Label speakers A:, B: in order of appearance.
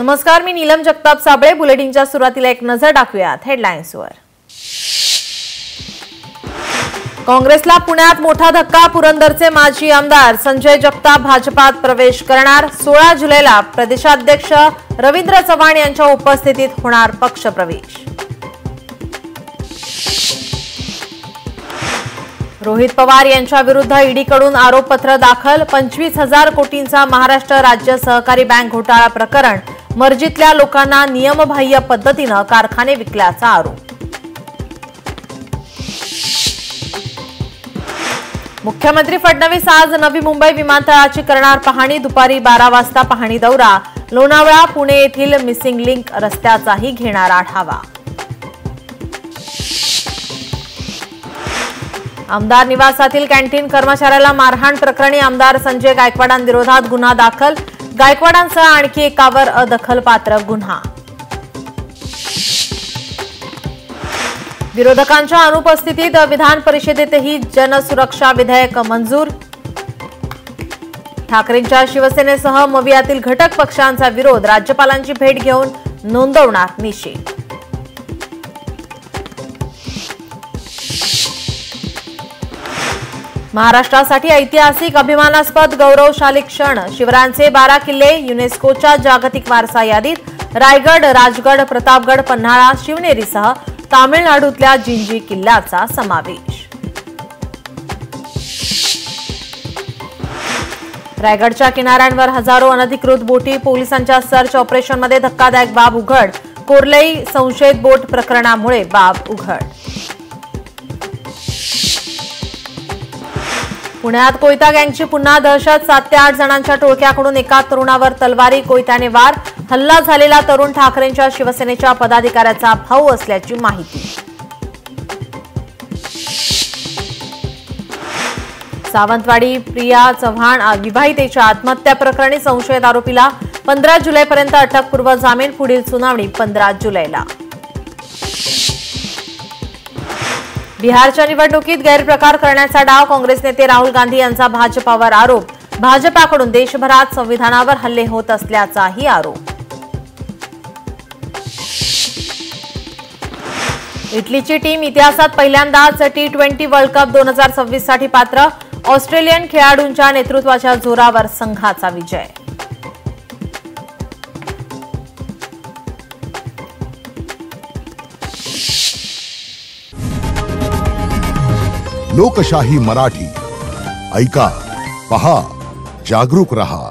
A: नमस्कार, मी नीलम जगताप साबळे. बुलेटिनच्या सुरुवातीला एक नजर टाकूयात हेडलाईन्सवर. काँग्रेसला पुण्यात मोठा धक्का. पुरंदरचे माजी आमदार संजय जगताप भाजपात प्रवेश करणार. 16 जुलैला प्रदेशाध्यक्ष रवींद्र चव्हाण यांच्या उपस्थितीत होणार पक्षप्रवेश. रोहित पवार यांच्या विरुद्ध ईडीकडून आरोपपत्र दाखल. 25,000 कोटींचा महाराष्ट्र राज्य सहकारी बँक घोटाळा प्रकरण. मर्जीतल्या लोकांना नियमबाह्य पद्धतीने कारखाने विकल्याचा आरोप. मुख्यमंत्री फडणवीस आज नवी मुंबई विमानतळाची करणार पाहणी. दुपारी 12 वाजता पाहणी दौरा. लोणावळा पुणे येथील मिसिंग लिंक रस्त्याचाही घेणार आढावा. आमदार निवासातील कॅन्टीन कर्मचाऱ्याला मारहाण प्रकरणी आमदार संजय गायकवाडांविरोधात गुन्हा दाखल. गायकवाडांसह आणखी एकावर अदखलपात्र गुन्हा. विरोधकांच्या अनुपस्थितीत विधान परिषदेतही जनसुरक्षा विधेयक मंजूर. ठाकरेंच्या शिवसेनेसह मवियातील घटक पक्षांचा विरोध. राज्यपालांची भेट घेऊन नोंदवणार निषेध. महाराष्ट्रासाठी ऐतिहासिक अभिमानास्पद गौरवशाली क्षण. शिवरायांचे 12 किल्ले युनेस्कोच्या जागतिक वारसा यादीत. रायगड, राजगड, प्रतापगड, पन्हाळा, शिवनेरीसह तामिळनाडूतल्या जिंजी किल्ल्याचा समावेश. रायगडच्या किनाऱ्यांवर हजारो अनधिकृत बोटी. पोलिसांच्या सर्च ऑपरेशनमध्ये धक्कादायक बाब उघड. कोर्लई संशयित बोट प्रकरणामुळे बाब उघड. पुण्यात कोयता गँगची पुन्हा दहशत. 7 ते 8 जणांच्या टोळक्याकडून एका तरुणावर तलवारी, कोयत्याने वार. हल्ला झालेला तरुण ठाकरेंच्या शिवसेनेच्या पदाधिकाऱ्याचा भाऊ असल्याची माहिती. सावंतवाडी प्रिया चव्हाण विवाहितेच्या आत्महत्या प्रकरणी संशयित आरोपीला 15 जुलैपर्यंत अटकपूर्व जामीन. पुढील सुनावणी 15 जुलैला. बिहारच्या निवडणुकीत गैरप्रकार करण्याचा डाव. काँग्रेस नेते राहुल गांधी यांचा भाजपावर आरोप. भाजपाकडून देशभरात संविधानावर हल्ले होत असल्याचाही आरोप. इटलीची टीम इतिहासात पहिल्यांदाच T20 वर्ल्ड कप 2026 साठी पात्र. ऑस्ट्रेलियन खेळाडूंच्या नेतृत्वाच्या जोरावर संघाचा विजय.
B: लोकशाही मराठी ऐका, पहा, जागरूक रहा.